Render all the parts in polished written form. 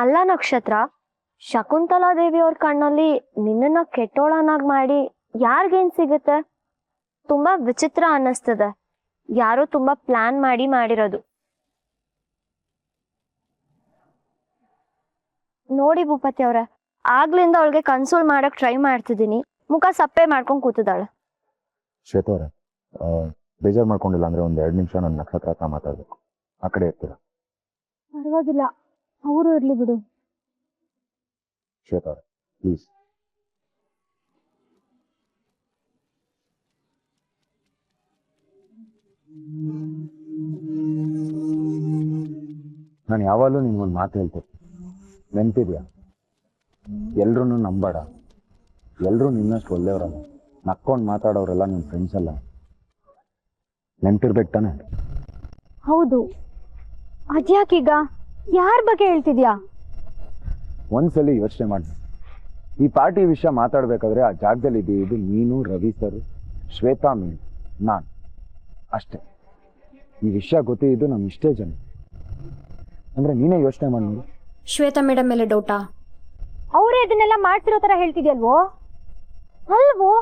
ಅಲ್ಲ ನಕ್ಷತ್ರ, ಶಕುಂತಲಾ ದೇವಿ ಅವ್ರ ಕಣ್ಣಲ್ಲಿ ನಿನ್ನನ್ನ ಕೆಟ್ಟೋಳನಾಗ್ ಮಾಡಿ ಯಾರಿಗೇನ್ ಸಿಗುತ್ತೆ? ತುಂಬಾ ವಿಚಿತ್ರ ಅನ್ನಿಸ್ತದೆ. ಯಾರೋ ತುಂಬಾ ಪ್ಲಾನ್ ಮಾಡಿರೋದು. ನೋಡಿ ಭೂಪತಿ ಅವ್ರೆ, ಆಗ್ಲಿಂದ ಅವಳಿಗೆ ಕನ್ಸೋಲ್ ಮಾಡಕ್ ಟ್ರೈ ಮಾಡ್ತಿದ್ದೀನಿ. ಮುಖ ಸಪ್ಪೆ ಮಾಡ್ಕೊಂಡ್ ಕೂತಿದ್ದಾಳೆ. ಶ್ವೇತಾ ಅವರೇ, ಬೇಜಾರು ಮಾಡ್ಕೊಂಡಿಲ್ಲ ಅಂದ್ರೆ ಒಂದ್ 2 ನಿಮಿಷ ನನ್ನ ನಕ್ಷತ್ರ ಹತ್ರ ಮಾತಾಡ್ಬೇಕು. ಆ ಕಡೆ ಇರ್ತೀರಾ? ಪರವಾಗಿಲ್ಲ, ಅವರು ಇರ್ಲಿ ಬಿಡು. ಶ್ವೇತಾ ಅವರೇ, ಪ್ಲೀಸ್. ನಾನು ಯಾವಾಗಲೂ ನಿಮ್ಗೊಂದು ಮಾತು ಹೇಳ್ತೇನೆ, ನೆನ್ಪಿದ್ಯಾ? ಎಲ್ರೂ ನಂಬೇಡ. ಎಲ್ರೂ ನಿನ್ನಷ್ಟು ಒಳ್ಳೆಯವರಲ್ಲ. ನಕ್ಕೊಂಡು ಮಾತಾಡೋರೆಲ್ಲ ನಿಮ್ಮ ಫ್ರೆಂಡ್ಸ್ ಅಲ್ಲ. ನೆನ್ಪಿರ್ಬೇಕು ತಾನೆ? ಹೌದು. ಅದ್ಯಾಕೀಗ ಯಾರ ಬಗ್ಗೆ ಹೇಳ್ತಿದ್ಯಾ? ಒಂದ್ಸಲಿ ಯೋಚನೆ ಮಾಡಿ. ಈ ಪಾರ್ಟಿ ವಿಷಯ ಮಾತಾಡ್ಬೇಕಾದ್ರೆ ಆ ಜಾಗದಲ್ಲಿ ಇದು ನೀನು, ರವಿ ಸರ್, ಶ್ವೇತಾ, ಮೀನು, ನಾನು ಅಷ್ಟೇ. ಈ ವಿಷಯ ಗೊತ್ತಿದ್ದು ನಮ್ ಇಷ್ಟೇ ಜನ. ಅಂದ್ರೆ ನೀನೇ ಯೋಚನೆ ಮಾಡಿ ನೋಡು. ಶ್ವೇತಾ ಮೇಡಮ್ ಮೇಲೆ ಡೌಟಾ? ಅವರೇ ಇದನ್ನೆಲ್ಲ ಮಾಡ್ತಿರೋ ತರ ಹೇಳ್ತಿದ್ಯಲ್ವೋ? ಅಲ್ವೋ,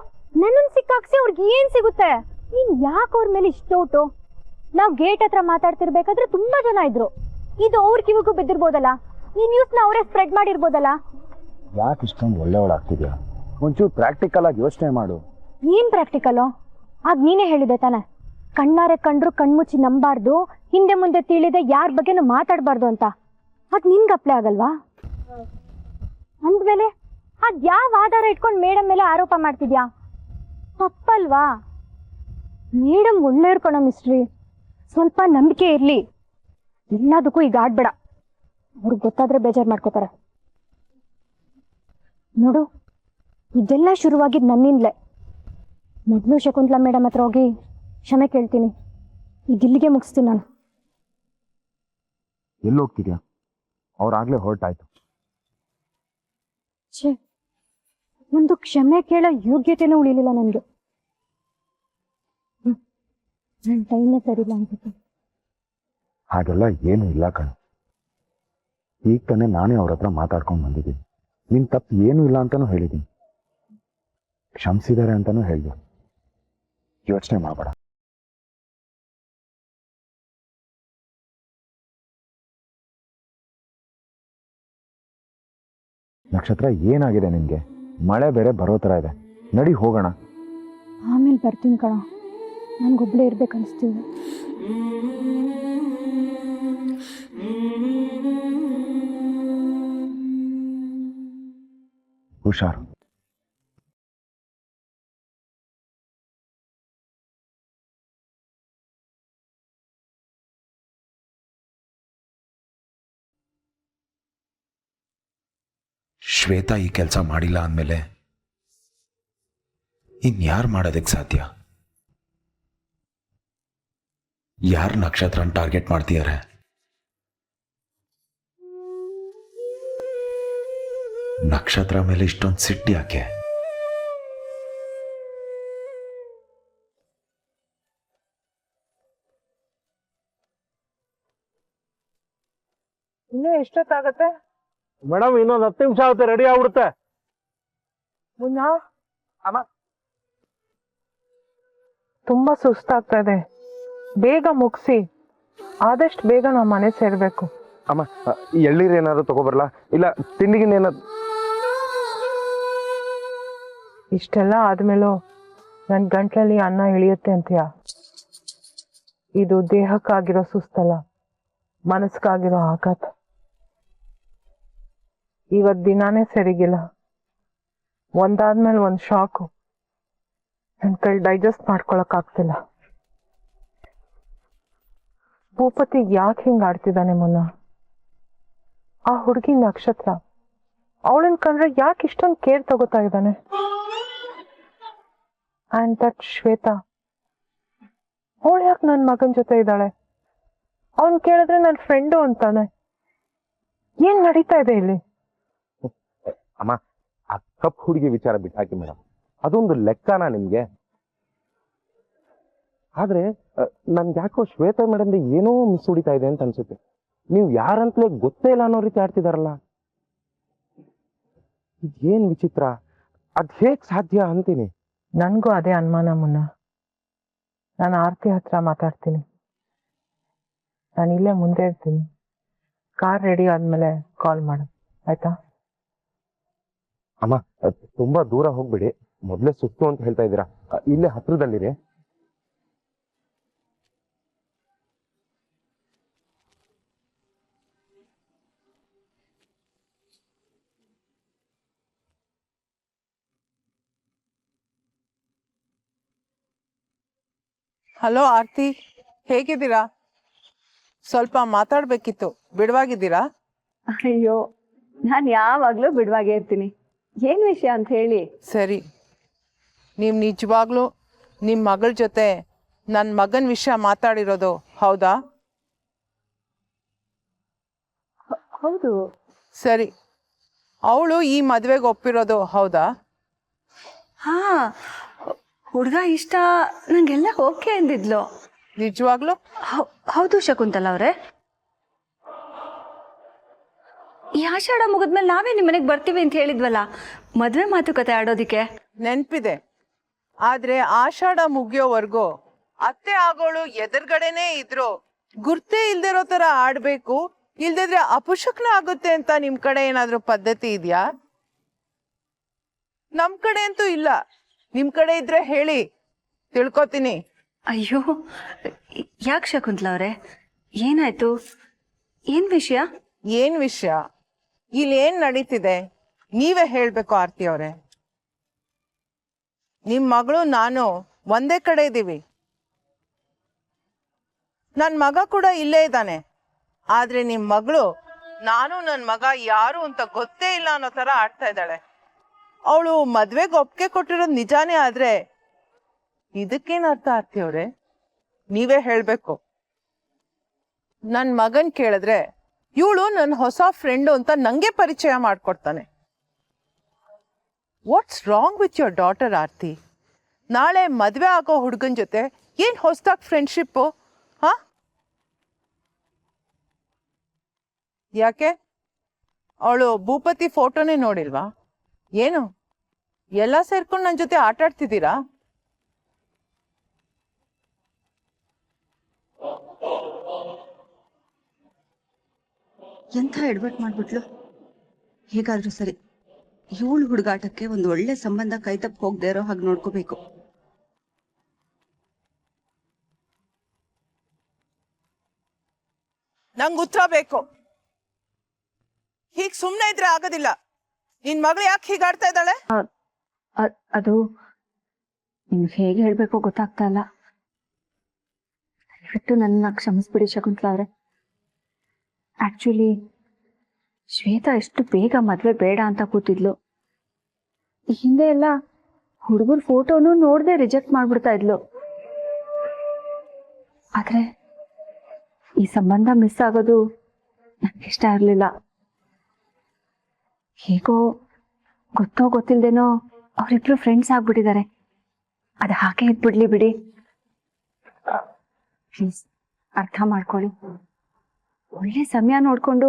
ನನ್ನನ್ ಸಿಕ್ಕಾಕ್ಸಿ ಅವ್ರಿಗೆ ಏನ್ ಸಿಗುತ್ತೆ? ನೀನ್ ಯಾಕೆ ಅವ್ರ ಮೇಲೆ ಇಷ್ಟ ಡೌಟು? ನಾವ್ ಗೇಟ್ ಹತ್ರ ಮಾತಾಡ್ತಿರ್ಬೇಕಾದ್ರೆ ತುಂಬಾ ಜನ ಇದ್ರು. ಇದು ಅವ್ರ ಕಿವಿಗೂ ಬಿದ್ದಿರ್ಬೋದಲ್ಲ. ಈ ನ್ಯೂಸ್ನ ಅವರೇ ಸ್ಪ್ರೆಡ್ ಮಾಡಿರ್ಬೋದಲ್ಲ. ಯಾಕೆ ಇಷ್ಟೊಂದು ಒಳ್ಳೆಯವಳಾಗ್ತಿದ್ಯಾ? ಒಂಚೂರು ಪ್ರಾಕ್ಟಿಕಲ್ ಆಗಿ ಯೋಚನೆ ಮಾಡು. ಏನ್ ಪ್ರಾಕ್ಟಿಕಲ್? ಆಗ ನೀನೇ ಹೇಳಿದೆ ತಾನೆ, ಕಣ್ಣಾರೆ ಕಂಡ್ರು ಕಣ್ಮುಚ್ಚಿ ನಂಬಾರ್ದು, ಹಿಂದೆ ಮುಂದೆ ತಿಳಿದೆ ಯಾರ ಬಗ್ಗೆನೂ ಮಾತಾಡಬಾರ್ದು ಅಂತ. ಅದ್ ನಿನ್ಗೆ ಅಪ್ಲೈ ಆಗಲ್ವಾ? ಅಂದ್ಮೇಲೆ ಅದ್ ಯಾವ ಆಧಾರ ಇಟ್ಕೊಂಡು ಮೇಡಮ್ ಮೇಲೆ ಆರೋಪ ಮಾಡ್ತಿದ್ಯಾ? ತಪ್ಪಲ್ವಾ? ಮೇಡಮ್ ಒಳ್ಳೆಯವ್ರು ಕಣೋ ಮಿಸ್ಟ್ರಿ. ಸ್ವಲ್ಪ ನಂಬಿಕೆ ಇರ್ಲಿ. ಎಲ್ಲದಕ್ಕೂ ಈಗ ಆಡ್ಬೇಡ, ಅವ್ರಿಗೆ ಗೊತ್ತಾದ್ರೆ ಬೇಜಾರು ಮಾಡ್ಕೋತಾರೆ. ನೋಡು, ಇದೆಲ್ಲ ಶುರುವಾಗಿದ್ದು ನನ್ನಿಂದಲೇ. ಮೊದಲು ಶಕುಂತಲಾ ಮೇಡಮ್ ಹತ್ರ ಹೋಗಿ ಕ್ಷಮೆ ಕೇಳ್ತೀನಿ. ಇಲ್ಲಿಗೆ ಮುಗಿಸ್ತೀನಿ ನಾನು. ಎಲ್ಲಿ ಹೋಗ್ತಿದ್ಯಾ? ಅವ್ರಾಗ್ಲೇ ಹೊರಟಾಯ್ತು. ಛೇ, ಒಂದು ಕ್ಷಮೆ ಕೇಳೋ ಯೋಗ್ಯತೆನೂ ಉಳಿಲಿಲ್ಲ ನನಗೆ. ನನ್ನ ಟೈಮೇ ಸರಿಲ್ಲ ಅನ್ಸುತ್ತೆ. ಹಾಗೆಲ್ಲ ಏನು ಇಲ್ಲ ಕಣ. ಈಗ ತಾನೇ ನಾನೇ ಅವ್ರ ಹತ್ರ ಮಾತಾಡ್ಕೊಂಡು ಬಂದಿದ್ದೀನಿ. ನಿನ್ ತಪ್ಪು ಏನೂ ಇಲ್ಲ ಅಂತಾನೂ ಹೇಳಿದ್ದೀನಿ. ಕ್ಷಮಿಸಿದ್ದಾರೆ ಅಂತಾನೂ ಹೇಳಿದೆ. ಯೋಚನೆ ಮಾಡಬೇಡ. ನಕ್ಷತ್ರ, ಏನಾಗಿದೆ ನಿನ್ಗೆ? ಮಳೆ ಬೇರೆ ಬರೋ ತರ ಇದೆ. ನಡಿ ಹೋಗೋಣ. ಆಮೇಲೆ ಬರ್ತೀನಿ ಕಣ, ನನ್ಗೊಬ್ಳೇ ಇರ್ಬೇಕನ್ನಿಸ್ತೀವಿ. ಹುಷಾರು. ಶ್ವೇತಾ ಈ ಕೆಲಸ ಮಾಡಿಲ್ಲ ಅಂದಮೇಲೆ ಇನ್ಯಾರು ಮಾಡೋದಕ್ಕೆ ಸಾಧ್ಯ? ಯಾರು ನಕ್ಷತ್ರನ ಟಾರ್ಗೆಟ್ ಮಾಡ್ತಿದ್ದಾರೆ? ನಕ್ಷತ್ರ ಮೇಲೆ ಇಷ್ಟೊಂದು ಸಿಟ್ಟು ಯಾಕೆ? ಇನ್ನೂ ಎಷ್ಟೊತ್ತಾಗತ್ತೆ ಮೇಡಮ್? ಇನ್ನೊಂದು 10 ನಿಮಿಷ ಆಗುತ್ತೆ, ರೆಡಿ ಆಗ್ಬಿಡುತ್ತೆ. ಮುನ್ನ ಅಮ್ಮ, ತುಂಬಾ ಸುಸ್ತಾಗ್ತಾ ಇದೆ, ಬೇಗ ಮುಗಿಸಿ ಆದಷ್ಟು ಬೇಗ ನಾವು ಮನೆ ಸೇರ್ಬೇಕು. ಅಮ್ಮ, ಎಳ್ಳೀರು ಏನಾದ್ರು ತಗೋಬರ್ಲಾ? ಇಲ್ಲ ತಿಂಡಿಗಿನ ಏನಾದ್ರು? ಇಷ್ಟೆಲ್ಲ ಆದ್ಮೇಲೂ ನನ್ ಗಂಟ್ಲಲ್ಲಿ ಅನ್ನ ಇಳಿಯುತ್ತೆ ಅಂತೀಯ? ಇದು ದೇಹಕ್ಕಾಗಿರೋ ಸುಸ್ತಲ್ಲ, ಮನಸ್ಸಿಗಾಗಿರೋ ಆಘಾತ. ಇವತ್ ದಿನಾನೇ ಸರಿಗಿಲ್ಲ, ಒಂದಾದ್ಮೇಲೆ ಒಂದ್ ಶಾಕು. ನನ್ ಕೈ ಡೈಜೆಸ್ಟ್ ಮಾಡ್ಕೊಳಕ್ ಆಗ್ತಿಲ್ಲ. ಭೂಪತಿ ಯಾಕೆ ಹಿಂಗ ಆಡ್ತಿದ್ದಾನೆ ಮುನ್ನ? ಆ ಹುಡುಗಿ ನಕ್ಷತ್ರ, ಅವಳನ್ ಕಂಡ್ರೆ ಯಾಕೆ ಇಷ್ಟೊಂದು ಕೇರ್ ತಗೋತಾ ಇದ್ದಾನೆ? ಅಂಡ್ ದಟ್ ಶ್ವೇತಾ, ಅವಳು ಯಾಕೆ ನನ್ ಮಗನ್ ಜೊತೆ ಇದ್ದಾಳೆ? ಅವನ್ ಕೇಳಿದ್ರೆ ನನ್ ಫ್ರೆಂಡು ಅಂತಾನೆ. ಏನ್ ನಡೀತಾ ಇದೆ ಇಲ್ಲಿ? ಅಮ್ಮ, ಆ ಕಪ್ ಹುಡುಗಿ ವಿಚಾರ ಬಿಟ್ಟು ಹಾಕಿ ಮೇಡಮ್, ಅದೊಂದು ಲೆಕ್ಕನಾ ನಿಮ್ಗೆ? ಆದ್ರೆ ನನ್ಗೆ ಯಾಕೋ ಶ್ವೇತಾ ಮೇಡಮ್ ಏನೋ ಮಿಸ್ ಹೊಡಿತಾ ಇದೆ ಅಂತ ಅನ್ಸುತ್ತೆ. ನೀವು ಯಾರಂತಲೇ ಗೊತ್ತೇ ಇಲ್ಲ ಅನ್ನೋ ರೀತಿ ಆಡ್ತಿದಾರಲ್ಲ. ಇದೇನ್ ವಿಚಿತ್ರ, ಅದ್ ಹೇಗ್ ಸಾಧ್ಯ ಅಂತೀನಿ. ನನಗೂ ಅದೇ ಅನುಮಾನ ಮುನ್ನ. ನಾನು ಆರ್ತಿ ಹತ್ರ ಮಾತಾಡ್ತೀನಿ. ನಾನು ಇಲ್ಲೇ ಮುಂದೆ ಇರ್ತೀನಿ. ಕಾರ್ ರೆಡಿ ಆದ್ಮೇಲೆ ಕಾಲ್ ಮಾಡು, ಆಯ್ತಾ? ಅಮ್ಮ, ತುಂಬಾ ದೂರ ಹೋಗ್ಬಿಡಿ. ಮೊದ್ಲೇ ಸುಸ್ತು ಅಂತ ಹೇಳ್ತಾ ಇದ್ದೀರಾ. ಇಲ್ಲೇ ಹತ್ರದಲ್ಲಿರಿ. ಹಲೋ ಆರ್ತಿ, ಹೇಗಿದ್ದೀರಾ? ಸ್ವಲ್ಪ ಮಾತಾಡ್ಬೇಕಿತ್ತು, ಬಿಡುವಾಗಿದ್ದೀರಾ? ಅಯ್ಯೋ, ನಾನು ಯಾವಾಗಲೂ ಬಿಡುವಾಗೇ ಇರ್ತೀನಿ. ಏನು ವಿಷಯ ಅಂತ ಹೇಳಿ. ಸರಿ, ನೀವು ನಿಜವಾಗ್ಲೂ ನಿಮ್ಮ ಮಗಳ ಜೊತೆ ನನ್ನ ಮಗನ ವಿಷಯ ಮಾತಾಡಿರೋದು ಹೌದಾ? ಹೌದು. ಸರಿ, ಅವಳು ಈ ಮದುವೆಗೆ ಒಪ್ಪಿರೋದು ಹೌದಾ? ಹಾ, ಹುಡುಗ ಇಷ್ಟ ನಂಗೆಲ್ಲ ಓಕೆ ಅಂದಿದ್ಲು. ನಿಜವಾಗ್ಲೂ? ಹೌದು ಶಕುಂತಲ ಅವರೇ. ಈ ಆಷಾಢ ಮುಗಿದ್ಮೇಲೆ ನಾವೇ ನಿಮ್ಮ ಮನೆಗೆ ಬರ್ತೀವಿ ಅಂತ ಹೇಳಿದ್ವಲ್ಲ, ಮದುವೆ ಮಾತುಕತೆ ಆಡೋದಿಕ್ಕೆ. ನೆನಪಿದೆ, ಆದ್ರೆ ಆಷಾಢ ಮುಗಿಯೋವರೆಗೂ ಅತ್ತೆ ಆಗೋಳು ಎದುರುಗಡೆನೇ ಇದ್ರು ಗುರ್ತೇ ಇಲ್ದಿರೋ ತರ ಆಡ್ಬೇಕು, ಇಲ್ದಿದ್ರೆ ಅಪಶಕ್ನ ಆಗುತ್ತೆ ಅಂತ ನಿಮ್ ಕಡೆ ಏನಾದ್ರೂ ಪದ್ಧತಿ ಇದೆಯಾ? ನಮ್ ಕಡೆ ಅಂತೂ ಇಲ್ಲ. ನಿಮ್ ಕಡೆ ಇದ್ರೆ ಹೇಳಿ, ತಿಳ್ಕೊತೀನಿ. ಅಯ್ಯೋ, ಯಾಕೆ ಶಕುಂತಲ ಅವರೇ, ಏನಾಯ್ತು? ಏನ್ ವಿಷಯ? ಏನ್ ವಿಷಯ? ಇಲ್ಲಿ ಏನ್ ನಡೀತಿದೆ ನೀವೇ ಹೇಳ್ಬೇಕು ಆರ್ತಿ ಅವ್ರೆ. ನಿಮ್ ಮಗಳು ನಾನು ಒಂದೇ ಕಡೆ ಇದ್ದೀವಿ. ನನ್ ಮಗ ಕೂಡ ಇಲ್ಲೇ ಇದ್ದಾನೆ. ಆದ್ರೆ ನಿಮ್ ಮಗಳು ನಾನು ನನ್ ಮಗ ಯಾರು ಅಂತ ಗೊತ್ತೇ ಇಲ್ಲ ಅನ್ನೋ ತರ ಆಡ್ತಾ ಇದ್ದಾಳೆ. ಅವಳು ಮದ್ವೆಗೆ ಒಪ್ಪಿಗೆ ಕೊಟ್ಟಿರೋದು ನಿಜಾನೇ, ಆದ್ರೆ ಇದಕ್ಕೇನ್ ಅರ್ಥ ಆರ್ತಿ ಅವ್ರೆ? ನೀವೇ ಹೇಳ್ಬೇಕು. ನನ್ ಮಗನ್ ಕೇಳಿದ್ರೆ ಇವಳು ನನ್ನ ಹೊಸ ಫ್ರೆಂಡು ಅಂತ ನಂಗೆ ಪರಿಚಯ ಮಾಡ್ಕೊಡ್ತಾನೆ. What's wrong with your daughter Aarti? ನಾಳೆ ಮದ್ವೆ ಆಗೋ ಹುಡುಗನ್ ಜೊತೆ ಏನ್ ಹೊಸದಾಗಿ ಫ್ರೆಂಡ್ಶಿಪ್ಪು? ಹಾ, ಯಾಕೆ ಅವಳು ಭೂಪತಿ ಫೋಟೋನೇ ನೋಡಿಲ್ವಾ? ಏನು ಎಲ್ಲ ಸೇರ್ಕೊಂಡು ನನ್ನ ಜೊತೆ ಆಟ ಆಡ್ತಿದ್ದೀರಾ? ಎಂಥ ಎಡ್ವರ್ಟ್ ಮಾಡ್ಬಿಟ್ಲು. ಹೇಗಾದ್ರೂ ಸರಿ, ಇವಳು ಹುಡುಗಾಟಕ್ಕೆ ಒಂದು ಒಳ್ಳೆ ಸಂಬಂಧ ಕೈತಪ್ಪ ಹೋಗದೆ ಇರೋ ಹಾಗೆ ನೋಡ್ಕೋಬೇಕು. ನಂಗೆ ಉತ್ತರ ಬೇಕು. ಹೀಗ್ ಸುಮ್ನೆ ಇದ್ರೆ ಆಗೋದಿಲ್ಲ. ನಿನ್ ಮಗಳು ಯಾಕೆ ಹೀಗಾಡ್ತಾ ಇದ್ದಾಳೆ? ಅದು ನಿಮ್ಗೆ ಹೇಗೆ ಹೇಳ್ಬೇಕೋ ಗೊತ್ತಾಗ್ತಾ ಇಲ್ಲ. ದಯವಿಟ್ಟು ನನ್ನ ಕ್ಷಮಿಸ್ಬಿಡಿ ಶಕುಂತಲ ಅವರೇ. ಆಕ್ಚುಲಿ ಶ್ವೇತಾ ಎಷ್ಟು ಬೇಗ ಮದ್ವೆ ಬೇಡ ಅಂತ ಕೂತಿದ್ಲು. ಈ ಹಿಂದೆ ಎಲ್ಲ ಹುಡುಗರ ಫೋಟೋನು ನೋಡದೆ ರಿಜೆಕ್ಟ್ ಮಾಡ್ಬಿಡ್ತಾ ಇದ್ಲು. ಆದ್ರೆ ಈ ಸಂಬಂಧ ಮಿಸ್ ಆಗೋದು ನನಗಿಷ್ಟ ಇರಲಿಲ್ಲ. ಹೇಗೋ ಗೊತ್ತೋ ಗೊತ್ತಿಲ್ದೇನೋ ಅವರಿಬ್ರು ಫ್ರೆಂಡ್ಸ್ ಆಗ್ಬಿಟ್ಟಿದ್ದಾರೆ. ಅದು ಹಾಗೆ ಇದ್ಬಿಡ್ಲಿ ಬಿಡಿ. ಪ್ಲೀಸ್ ಅರ್ಥ ಮಾಡ್ಕೊಳ್ಳಿ. ಒಳ್ಳೆ ಸಮಯ ನೋಡ್ಕೊಂಡು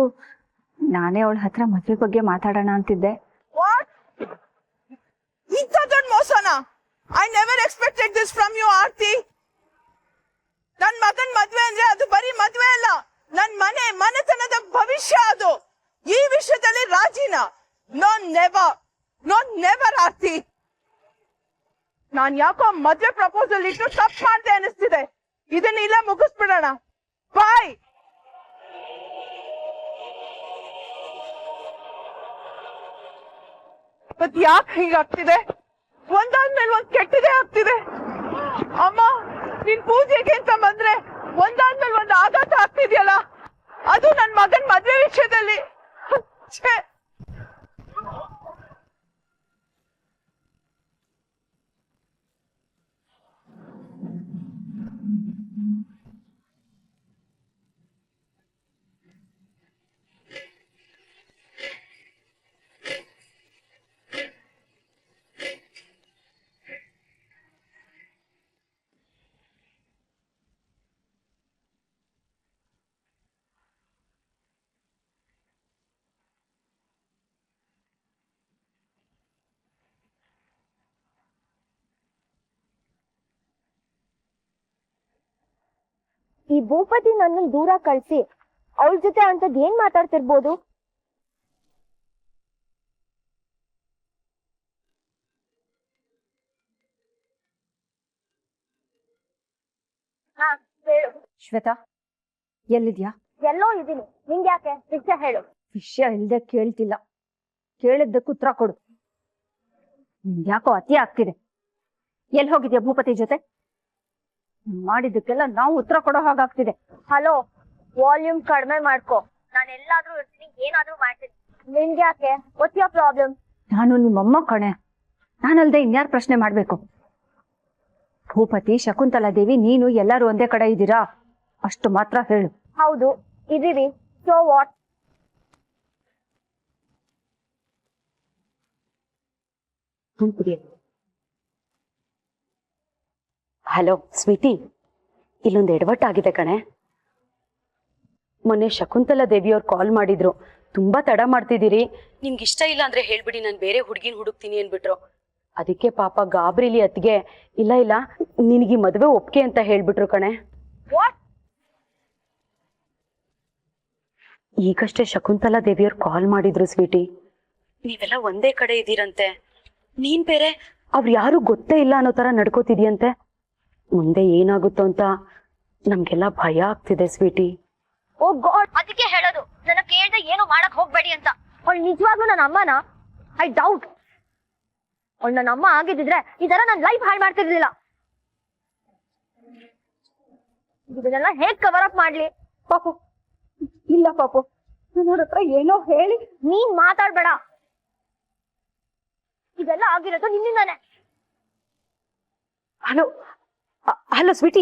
ನಾನೇ ಅವಳ ಹತ್ರ ಮದ್ವೆ ಬಗ್ಗೆ ಮಾತಾಡೋಣ ಅಂತಿದ್ದೆ. ಇಂಥ ದೊಡ್ಡ ಮೋಸನ? I never expected this from you Aarti. ನನ್ ಮಗನ್ ಮದ್ವೆ ಅಂದ್ರೆ ಅದು ಬರೀ ಮದ್ವೆ ಅಲ್ಲ, ನನ್ ಮನೆತನದ ಭವಿಷ್ಯ. ಅದು ಈ ವಿಷಯದಲ್ಲಿ ರಾಜಿನ? ನೋ ನೆವರ್, ನೋ ನೆವರ್ ಆರ್ತಿ. ನಾನ್ ಯಾಕೋ ಮದ್ವೆ ಪ್ರಪೋಸಲ್ ಇಟ್ಟು ತಪ್ಪು ಮಾಡ್ದೆ ಅನಿಸ್ತಿದೆ. ಇದನ್ನ ಇಲ್ಲ ಮುಗಿಸ್ಬಿಡೋಣ. ಬಾಯ್. ಮತ್ ಯಾಕೆ ಹೀಗಾಗ್ತಿದೆ? ಒಂದಾದ್ಮೇಲೆ ಒಂದ್ ಕೆಟ್ಟದೇ ಆಗ್ತಿದೆ. ಅಮ್ಮ, ನಿನ್ ಪೂಜೆಗೆ ಅಂತ ಬಂದ್ರೆ ಒಂದಾದ್ಮೇಲೆ ಒಂದ್ ಆಘಾತ ಆಗ್ತಿದ್ಯಲ್ಲ, ಅದು ನನ್ ಮಗನ್ ಮದ್ವೆ ವಿಷಯದಲ್ಲಿ. ಛೇ. ಈ ಭೂಪತಿ ನನ್ನ ದೂರ ಕಳ್ಸಿ ಅವಳ ಜೊತೆ ಅಂತದ್ ಏನ್ ಮಾತಾಡ್ತಿರ್ಬೋದು? ಶ್ವೇತಾ, ಎಲ್ಲಿದ್ಯಾ? ಎಲ್ಲೋ ಇದೀನಿ. ನಿಂಗೆ ಯಾಕೆ? ವಿಷಯ ಹೇಳು. ವಿಷಯ ಇಲ್ದೆ ಕೇಳ್ತಿಲ್ಲ, ಕೇಳಿದ್ದಕ್ಕೆ ಉತ್ತರ ಕೊಡು. ಯಾಕೋ ಅತಿ ಆಗ್ತಿದೆ. ಎಲ್ಲಿ ಹೋಗಿದ್ಯಾ ಭೂಪತಿ ಜೊತೆ? ಮಾಡಿದ್ದಕ್ಕೆಲ್ಲ ನಾವು ಉತ್ತರ ಕೊಡೋ ಹಾಗಾಗ್ತಿದೆ. ಹಲೋ, ವಾಲ್ಯೂಮ್ ಕಡಿಮೆ ಮಾಡ್ಕೊ. ನಾನು ಎಲ್ಲಾದ್ರೂ ಇರ್ತೀನಿ, ಏನಾದ್ರೂ ಮಾಡ್ತೀನಿ. ನಿನ್ಗೆ ಯಾಕೆ? What's your problem? ನಾನು ನಿಮ್ಮಮ್ಮ ಕಣೆ, ನಾನಲ್ದೆ ಇನ್ಯಾರು ಪ್ರಶ್ನೆ ಮಾಡ್ಬೇಕು? ಭೂಪತಿ, ಶಕುಂತಲಾ ದೇವಿ, ನೀನು ಎಲ್ಲರೂ ಒಂದೇ ಕಡೆ ಇದ್ದೀರಾ ಅಷ್ಟು ಮಾತ್ರ ಹೇಳು. ಹೌದು, ಇದೀವಿ. So what? ಹಲೋ ಸ್ವೀಟಿ, ಇಲ್ಲೊಂದು ಎಡವಟ್ಟಾಗಿದೆ ಕಣೆ. ಮೊನ್ನೆ ಶಕುಂತಲಾ ದೇವಿಯವ್ರು ಕಾಲ್ ಮಾಡಿದ್ರು, ತುಂಬಾ ತಡ ಮಾಡ್ತಿದ್ದೀರಿ, ನಿಮ್ಗೆ ಇಷ್ಟ ಇಲ್ಲ ಅಂದ್ರೆ ಹೇಳ್ಬಿಡಿ, ನಾನು ಬೇರೆ ಹುಡುಗಿನ ಹುಡುಕ್ತೀನಿ ಅನ್ಬಿಟ್ರು. ಅದಕ್ಕೆ ಪಾಪ ಗಾಬ್ರಿಲಿ ಅತ್ತಿಗೆ ಇಲ್ಲ ಇಲ್ಲ ನಿನಗೆ ಮದುವೆ ಒಪ್ಕೆ ಅಂತ ಹೇಳ್ಬಿಟ್ರು ಕಣೆ. ಈಗಷ್ಟೇ ಶಕುಂತಲಾ ದೇವಿಯವ್ರು ಕಾಲ್ ಮಾಡಿದ್ರು ಸ್ವೀಟಿ, ನೀವೆಲ್ಲ ಒಂದೇ ಕಡೆ ಇದ್ದೀರಂತೆ, ನೀನ್ ಬೇರೆ ಅವ್ರು ಯಾರು ಗೊತ್ತೇ ಇಲ್ಲ ಅನ್ನೋ ತರ ನಡ್ಕೋತಿದ್ಯಂತೆ. ಮುಂದೆ ಏನಾಗುತ್ತೋ ಅಂತ ನಮ್ಗೆಲ್ಲ ಭಯ ಆಗ್ತಿದೆ ಸ್ವೀಟಿ. ಓ ಗಾಡ್, ಅದಕ್ಕೆ ಹೇಳೋದು ನನ್ನ ಕೇಳ್ದೆ ಏನು ಮಾಡಕ್ ಹೋಗ್ಬೇಡಿ ಅಂತ. ಅವಳು ನಿಜವಾಗ್ಲೂ ನನ್ನ ಅಮ್ಮನ? I doubt. ಅವಳು ನನ್ನ ಅಮ್ಮ ಆಗಿದ್ದಿದ್ರೆ ಈ ತರ ನನ್ನ ಲೈಫ್ ಹಾಳು ಮಾಡ್ತಿರ್ಲಿಲ್ಲ. ಇದನ್ನೆಲ್ಲ ಹೇಗ್ ಕವರ್ ಅಪ್ ಮಾಡ್ಲಿ? ಪಾಪು, ಇಲ್ಲ ಪಾಪು, ನನ್ನ ಹತ್ರ ಏನೋ ಹೇಳಿ. ನೀನ್ ಮಾತಾಡ್ಬೇಡ. ಇದೆಲ್ಲ ಆಗಿರೋದು ನಿನ್ನಿಂದಾನೆ. Hello hello Sweety,